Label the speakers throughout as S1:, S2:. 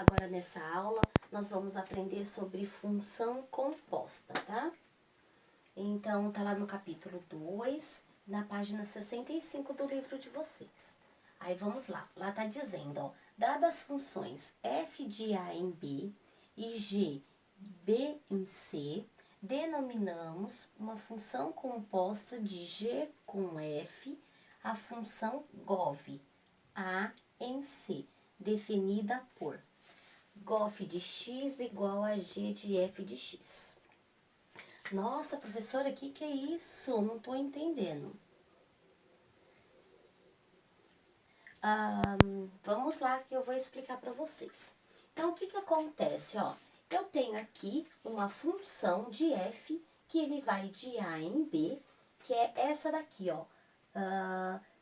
S1: Agora, nessa aula, nós vamos aprender sobre função composta, tá? Então, tá lá no capítulo 2, na página 65 do livro de vocês. Aí, vamos lá. Lá tá dizendo, ó, dadas as funções f de A em B e g, B em C, denominamos uma função composta de g com f, a função GOV, A em C, definida por GOF de x igual a g de f de x. Nossa, professora, o que é isso? Não tô entendendo. Vamos lá que eu vou explicar para vocês. Então, o que acontece, ó? Eu tenho aqui uma função de f que ele vai de A em B, que é essa daqui, ó.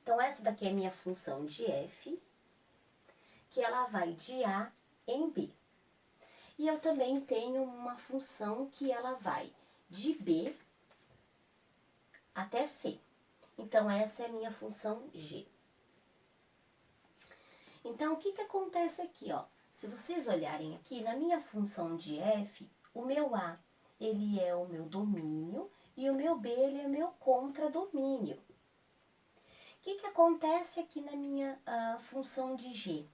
S1: Então, essa daqui é minha função de f, que ela vai de A em B. E eu também tenho uma função que ela vai de B até C. Então, essa é a minha função G. Então, o que acontece aqui, ó? Se vocês olharem aqui, na minha função de f, o meu A, ele é o meu domínio e o meu B, ele é meu contradomínio. O que acontece aqui na minha função de G?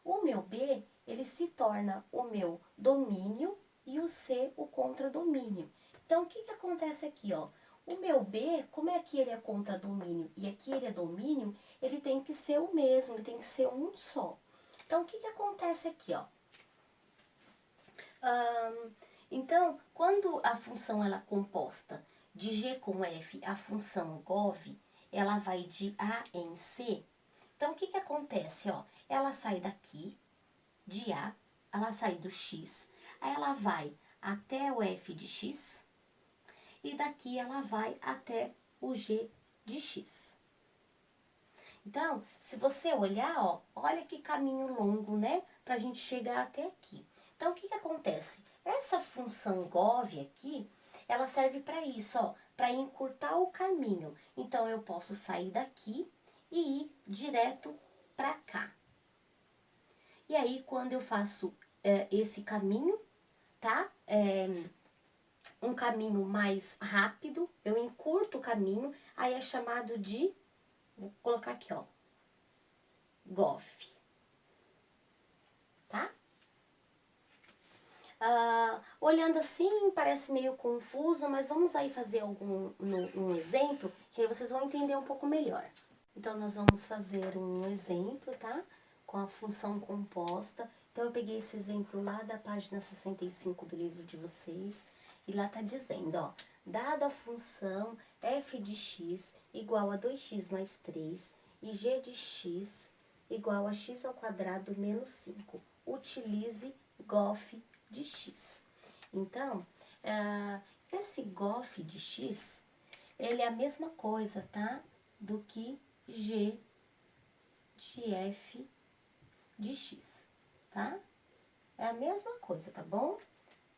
S1: O meu B, ele se torna o meu domínio e o C, o contradomínio. Então, o que acontece aqui, ó? O meu B, como é que ele é contradomínio e aqui ele é domínio, ele tem que ser o mesmo, ele tem que ser um só. Então, o que acontece aqui, ó? Então, quando a função ela é composta de G com F, a função GOV, ela vai de A em C. Então, o que acontece, ó? Ela sai daqui, de A, ela sai do X, aí ela vai até o F de X, e daqui ela vai até o G de X. Então, se você olhar, ó, olha que caminho longo, né? Pra gente chegar até aqui. Então, o que acontece? Essa função GOV aqui, ela serve para isso, ó, para encurtar o caminho. Então, eu posso sair daqui e ir direto para cá. E aí, quando eu faço esse caminho, tá? Um caminho mais rápido, eu encurto o caminho, aí é chamado de, vou colocar aqui, ó, GOV. Tá? Olhando assim, parece meio confuso, mas vamos aí fazer um exemplo, que aí vocês vão entender um pouco melhor. Então, nós vamos fazer um exemplo, tá? Com a função composta. Então, eu peguei esse exemplo lá da página 65 do livro de vocês, e lá tá dizendo, ó, dada a função f de x igual a 2x mais 3 e g de x igual a x ao quadrado menos 5, utilize GOF de x. Então, esse GOF de x, ele é a mesma coisa, tá? Do que G de F de x, tá? É a mesma coisa, tá bom?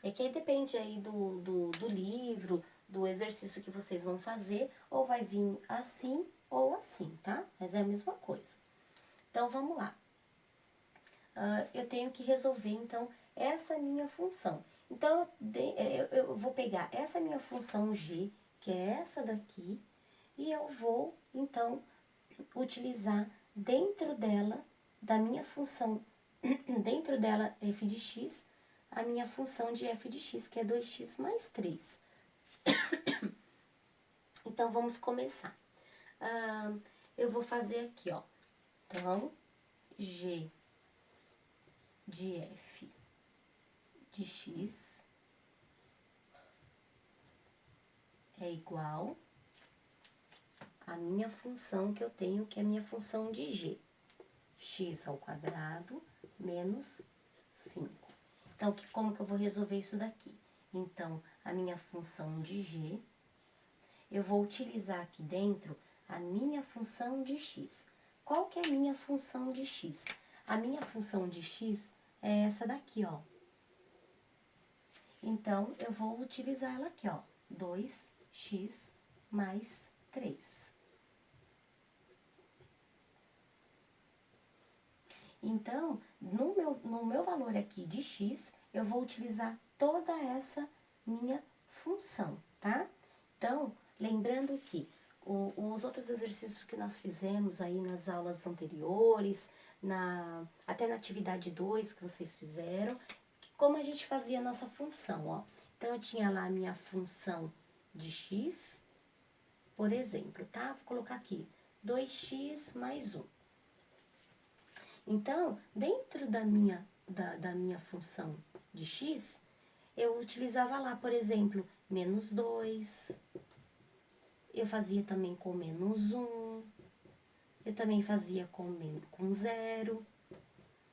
S1: É que aí depende aí do livro, do exercício que vocês vão fazer, ou vai vir assim ou assim, tá? Mas é a mesma coisa. Então, vamos lá. Eu tenho que resolver, então, essa minha função. Então, eu vou pegar essa minha função G, que é essa daqui, e eu vou, então, utilizar dentro dela, da minha função, dentro dela f de x, a minha função de f de x, que é 2x mais 3. Então, vamos começar. Eu vou fazer aqui, ó. Então, g de f de x é igual a minha função que eu tenho, que é a minha função de g. X ao quadrado menos 5. Então, como que eu vou resolver isso daqui? Então, a minha função de g, eu vou utilizar aqui dentro a minha função de x. Qual que é a minha função de x? A minha função de x é essa daqui, ó. Então, eu vou utilizar ela aqui, ó. 2x mais 3. Então, no meu valor aqui de x, eu vou utilizar toda essa minha função, tá? Então, lembrando que os outros exercícios que nós fizemos aí nas aulas anteriores, até na atividade 2 que vocês fizeram, como a gente fazia a nossa função, ó. Então, eu tinha lá a minha função de x, por exemplo, tá? Vou colocar aqui, 2x mais 1. Então, dentro da minha função de x, eu utilizava lá, por exemplo, menos 2, eu fazia também com menos 1, eu também fazia com 0,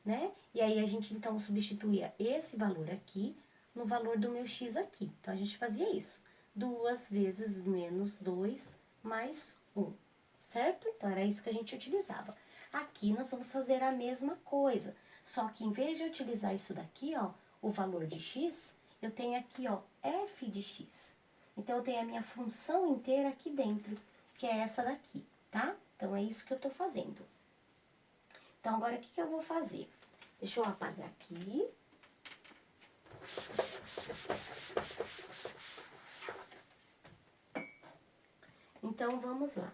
S1: né? E aí, a gente, então, substituía esse valor aqui no valor do meu x aqui. Então, a gente fazia isso. 2 vezes menos 2 mais 1, certo? Então, era isso que a gente utilizava. Aqui, nós vamos fazer a mesma coisa. Só que, em vez de utilizar isso daqui, ó, o valor de x, eu tenho aqui, ó, f de x. Então, eu tenho a minha função inteira aqui dentro, que é essa daqui, tá? Então, é isso que eu tô fazendo. Então, agora, o que eu vou fazer? Deixa eu apagar aqui. Então, vamos lá.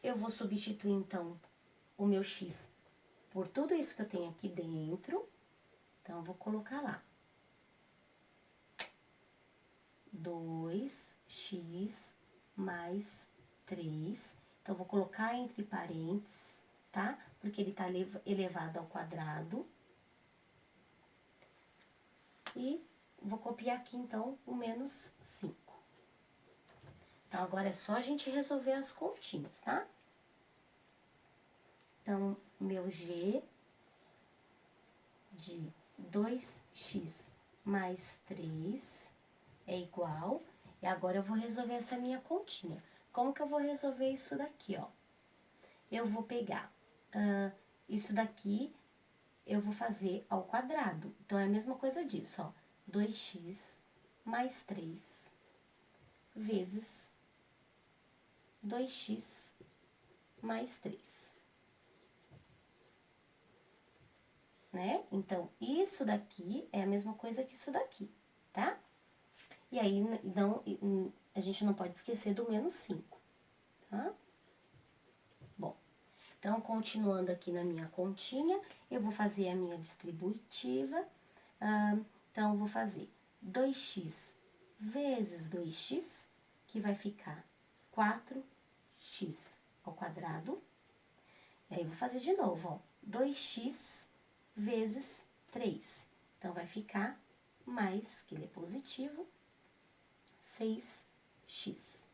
S1: Eu vou substituir, então, o meu x por tudo isso que eu tenho aqui dentro. Então, eu vou colocar lá. 2x mais 3. Então, vou colocar entre parênteses, tá? Porque ele tá elevado ao quadrado. E vou copiar aqui, então, o menos 5. Então, agora é só a gente resolver as continhas, tá? Então, meu g de 2x mais 3 é igual. E agora eu vou resolver essa minha continha. Como que eu vou resolver isso daqui, ó? Eu vou pegar isso daqui, eu vou fazer ao quadrado. Então, é a mesma coisa disso, ó. 2x mais 3 vezes 2x mais 3. Né? Então, isso daqui é a mesma coisa que isso daqui, tá? E aí, não, a gente não pode esquecer do menos 5, tá? Bom, então, continuando aqui na minha continha, eu vou fazer a minha distributiva. Então, eu vou fazer 2x vezes 2x, que vai ficar 4x ao quadrado. E aí, vou fazer de novo, ó, 2x vezes 3. Então, vai ficar mais, que ele é positivo, 6x.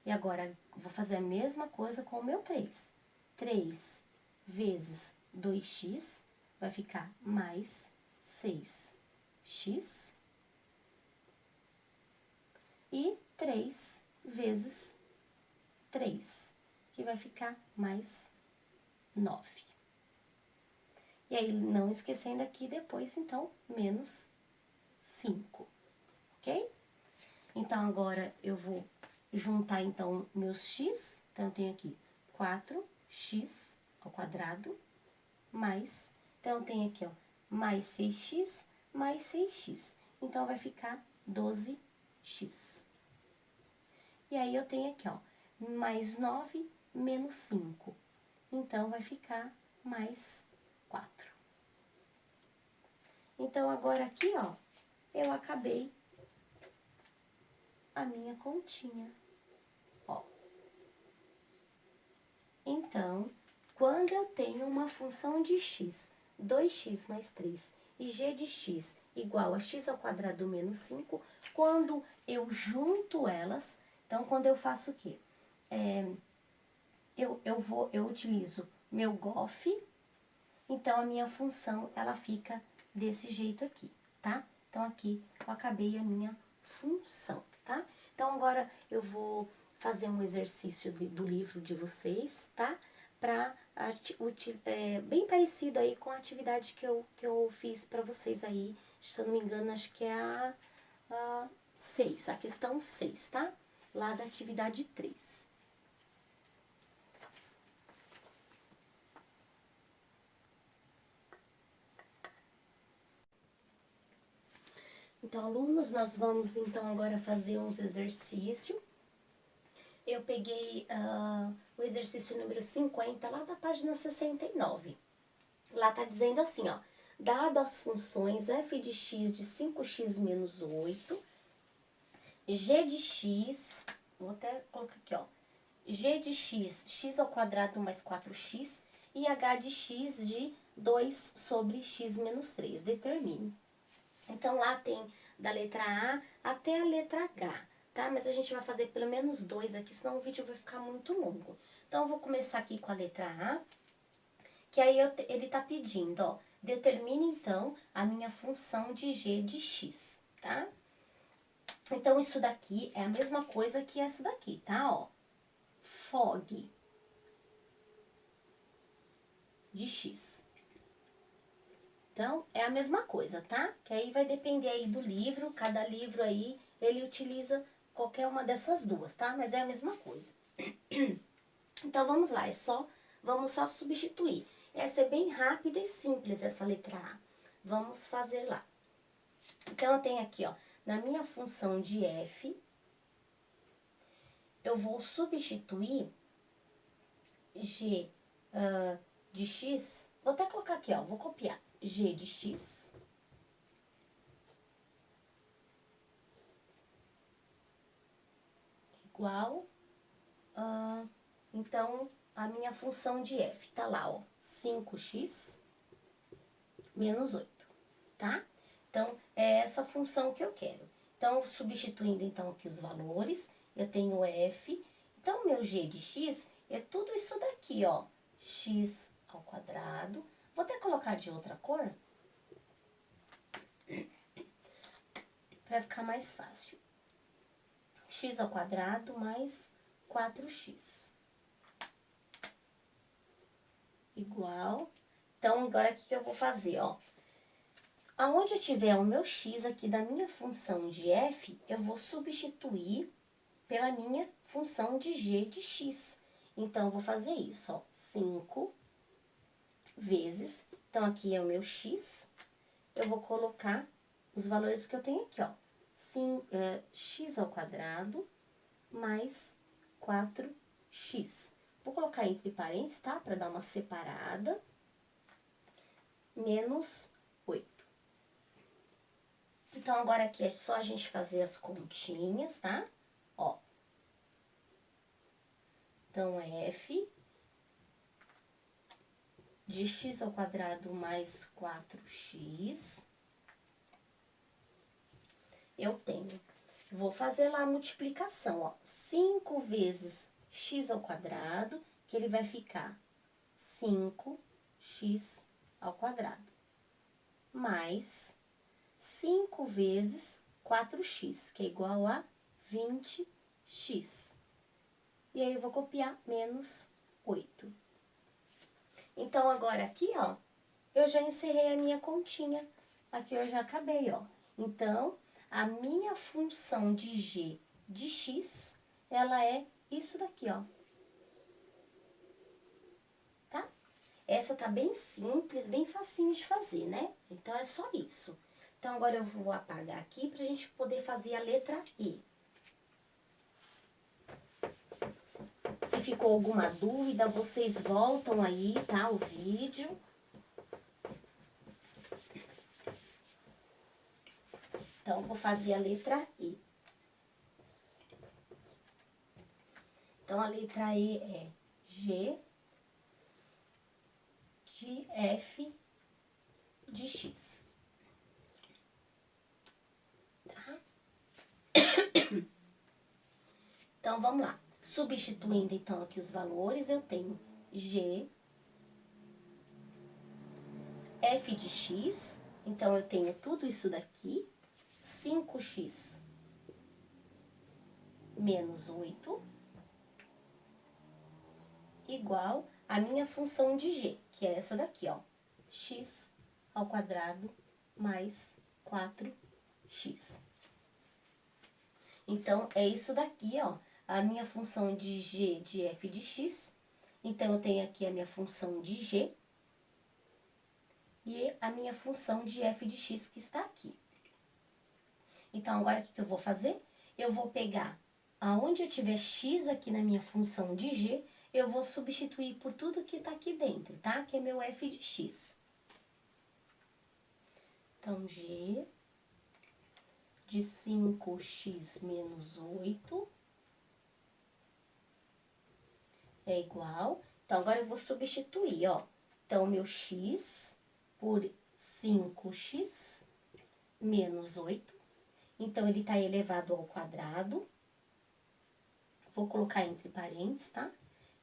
S1: E agora, vou fazer a mesma coisa com o meu 3. 3 vezes 2x vai ficar mais 6x. E 3 vezes 3, que vai ficar mais 9. E aí, não esquecendo aqui depois, então, menos 5, ok? Então, agora, eu vou juntar, então, meus x. Então, eu tenho aqui 4x ao quadrado, mais... Então, eu tenho aqui, ó, mais 6x, mais 6x. Então, vai ficar 12x. E aí, eu tenho aqui, ó, mais 9 menos 5. Então, vai ficar mais 4. Então, agora aqui, ó, eu acabei a minha continha, ó. Então, quando eu tenho uma função de x, 2x mais 3, e g de x igual a x ao quadrado menos 5, quando eu junto elas, então, quando eu faço o quê? Eu utilizo meu GOF, então, a minha função, ela fica desse jeito aqui, tá? Então, aqui eu acabei a minha função, tá? Então, agora eu vou fazer um exercício do livro de vocês, tá? Bem parecido aí com a atividade que eu fiz pra vocês aí, se eu não me engano, acho que é a 6, a questão 6, tá? Lá da atividade 3. Então, alunos, nós vamos então agora fazer uns exercícios. Eu peguei o exercício número 50 lá da página 69. Lá tá dizendo assim, ó. Dado as funções f de x de 5x menos 8, g de x, vou até colocar aqui, ó. G de x, x ao quadrado mais 4x, e h de x de 2 sobre x menos 3. Determine. Então, lá tem da letra A até a letra H, tá? Mas a gente vai fazer pelo menos 2 aqui, senão o vídeo vai ficar muito longo. Então, eu vou começar aqui com a letra A, que aí ele tá pedindo, ó, determine, então, a minha função de g de x, tá? Então, isso daqui é a mesma coisa que essa daqui, tá? Ó, fog de x. Então, é a mesma coisa, tá? Que aí vai depender aí do livro, cada livro aí, ele utiliza qualquer uma dessas duas, tá? Mas é a mesma coisa. Então, vamos lá, vamos só substituir. Essa é bem rápida e simples, essa letra A. Vamos fazer lá. Então, eu tenho aqui, ó, na minha função de f, eu vou substituir g de x, vou até colocar aqui, ó, vou copiar, g de x igual, então, a minha função de f tá lá, ó, 5x menos 8, tá? Então, é essa função que eu quero. Então, substituindo, então, aqui os valores, eu tenho f, então, meu g de x é tudo isso daqui, ó, x ao quadrado, vou até colocar de outra cor, para ficar mais fácil. X ao quadrado mais 4x. Igual. Então, agora o que eu vou fazer, ó? Aonde eu tiver o meu x aqui da minha função de f, eu vou substituir pela minha função de g de x. Então, eu vou fazer isso, ó. 5 vezes, então, aqui é o meu x, eu vou colocar os valores que eu tenho aqui, ó. X ao quadrado mais 4x. Vou colocar entre parênteses, tá? Para dar uma separada. Menos 8. Então, agora aqui é só a gente fazer as continhas, tá? Ó. Então, f de x ao quadrado mais 4x. Eu tenho. Vou fazer lá a multiplicação, ó. 5 vezes x ao quadrado, que ele vai ficar 5x ao quadrado. Mais 5 vezes 4x, que é igual a 20x. E aí, eu vou copiar menos 8. Então, agora aqui, ó, eu já encerrei a minha continha. Aqui eu já acabei, ó. Então, a minha função de g de x, ela é isso daqui, ó. Tá? Essa tá bem simples, bem facinho de fazer, né? Então, é só isso. Então, agora eu vou apagar aqui pra gente poder fazer a letra E. Se ficou alguma dúvida, vocês voltam aí, tá? O vídeo. Então, vou fazer a letra E. Então, a letra E é G de F de X. Tá? Então, vamos lá. Substituindo, então, aqui os valores, eu tenho G, F de X, então, eu tenho tudo isso daqui, 5x menos 8, igual a minha função de G, que é essa daqui, ó, x ao quadrado mais 4x. Então, é isso daqui, ó, a minha função de g de f de x. Então, eu tenho aqui a minha função de g e a minha função de f de x que está aqui. Então, agora, o que eu vou fazer? Eu vou pegar, aonde eu tiver x aqui na minha função de g, eu vou substituir por tudo que tá aqui dentro, tá? Que é meu f de x. Então, g de 5x menos 8 é igual. Então, agora eu vou substituir, ó. Então, meu x por 5x menos 8. Então, ele tá elevado ao quadrado. Vou colocar entre parênteses, tá?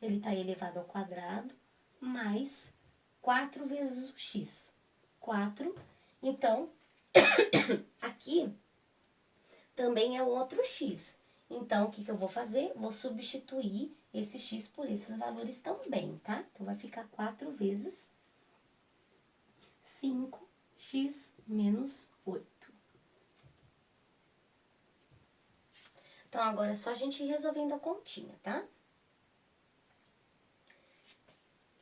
S1: Ele tá elevado ao quadrado mais 4 vezes o x. 4. Então, aqui também é outro x. Então, o que eu vou fazer? Vou substituir esse x por esses valores também, tá? Então, vai ficar 4 vezes 5x menos 8. Então, agora é só a gente ir resolvendo a continha, tá?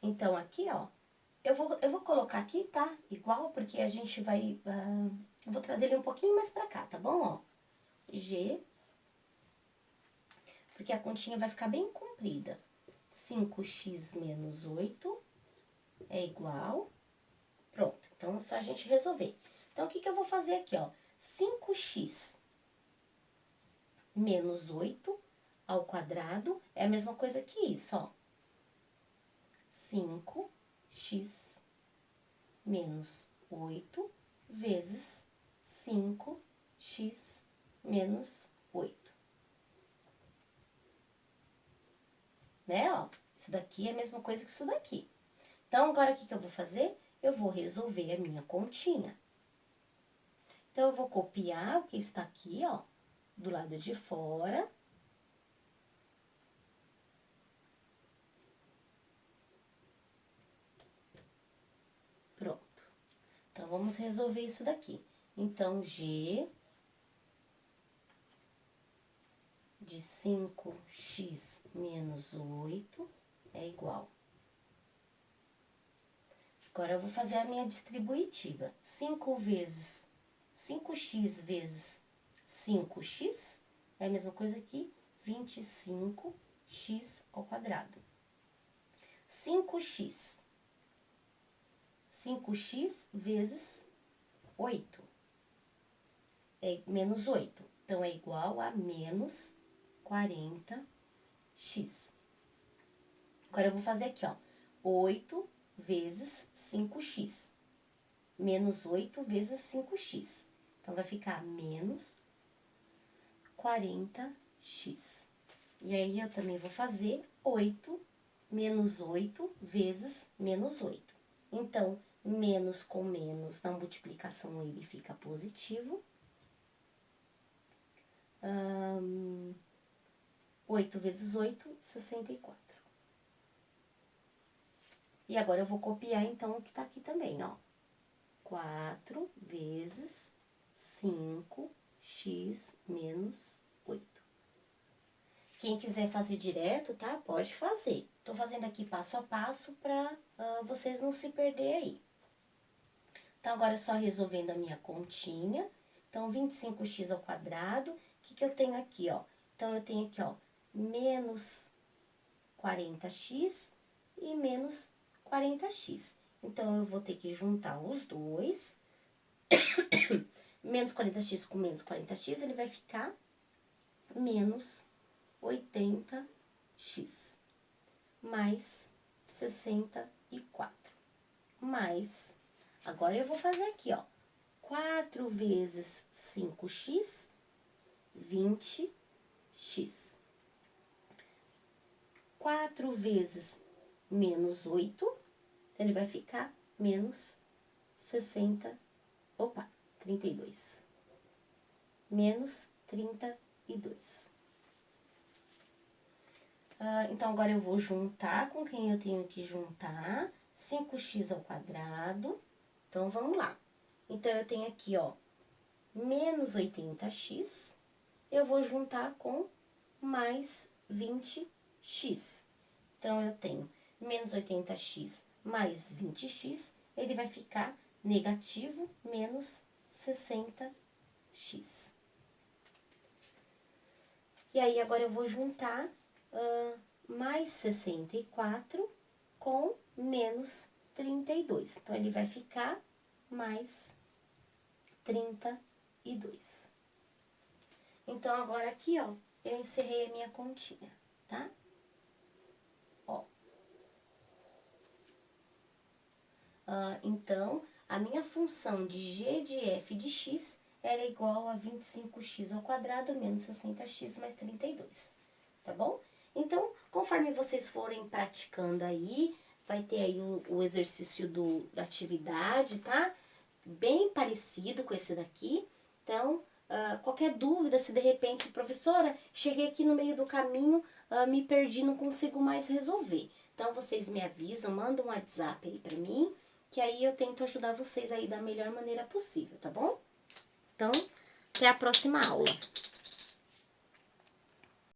S1: Então, aqui, ó, eu vou colocar aqui, tá? Igual, porque a gente vai... eu vou trazer ele um pouquinho mais pra cá, tá bom? Ó, G... Porque a continha vai ficar bem comprida. 5x menos 8 é igual... Pronto, então é só a gente resolver. Então, o que eu vou fazer aqui, ó? 5x menos 8 ao quadrado é a mesma coisa que isso, ó. 5x menos 8 vezes 5x menos 8. Né, ó? Isso daqui é a mesma coisa que isso daqui. Então, agora, o que eu vou fazer? Eu vou resolver a minha continha. Então, eu vou copiar o que está aqui, ó, do lado de fora. Pronto. Então, vamos resolver isso daqui. Então, G de 5x menos 8 é igual. Agora, eu vou fazer a minha distributiva. 5x vezes 5x é a mesma coisa que 25x ao quadrado. 5x vezes 8 é menos 8. Então, é igual a menos 40x. Agora, eu vou fazer aqui, ó. 8 vezes 5x. Menos 8 vezes 5x. Então, vai ficar menos 40x. E aí, eu também vou fazer 8 menos 8 vezes menos 8. Então, menos com menos, na multiplicação, ele fica positivo. 8 vezes 8, 64. E agora, eu vou copiar, então, o que tá aqui também, ó. 4 vezes 5x menos 8. Quem quiser fazer direto, tá? Pode fazer. Tô fazendo aqui passo a passo pra vocês não se perder aí. Então, agora é só resolvendo a minha continha. Então, 25x ao quadrado. O que eu tenho aqui, ó? Então, eu tenho aqui, ó, menos 40x e menos 40x. Então, eu vou ter que juntar os dois. Menos 40x com menos 40x, ele vai ficar menos 80x. Mais 64. Mais, agora eu vou fazer aqui, ó. 4 vezes 5x, 20x. 4 vezes menos 8, ele vai ficar menos 32. Menos 32. Então, agora eu vou juntar com quem eu tenho que juntar. 5x ao quadrado. Então, vamos lá. Então, eu tenho aqui, ó, menos 80x. Eu vou juntar com mais 20x. Então, eu tenho menos 80x mais 20x. Ele vai ficar negativo menos 60x. E aí, agora eu vou juntar mais 64 com menos 32. Então, ele vai ficar mais 32. Então, agora aqui, ó, eu encerrei a minha continha, tá? Ó. Então, a minha função de g de f de x era igual a 25x ao quadrado menos 60x mais 32, tá bom? Então, conforme vocês forem praticando aí, vai ter aí o exercício da atividade, tá? Bem parecido com esse daqui. Então, qualquer dúvida, se de repente, professora, cheguei aqui no meio do caminho, me perdi, não consigo mais resolver. Então, vocês me avisam, mandam um WhatsApp aí pra mim, que aí eu tento ajudar vocês aí da melhor maneira possível, tá bom? Então, até a próxima aula.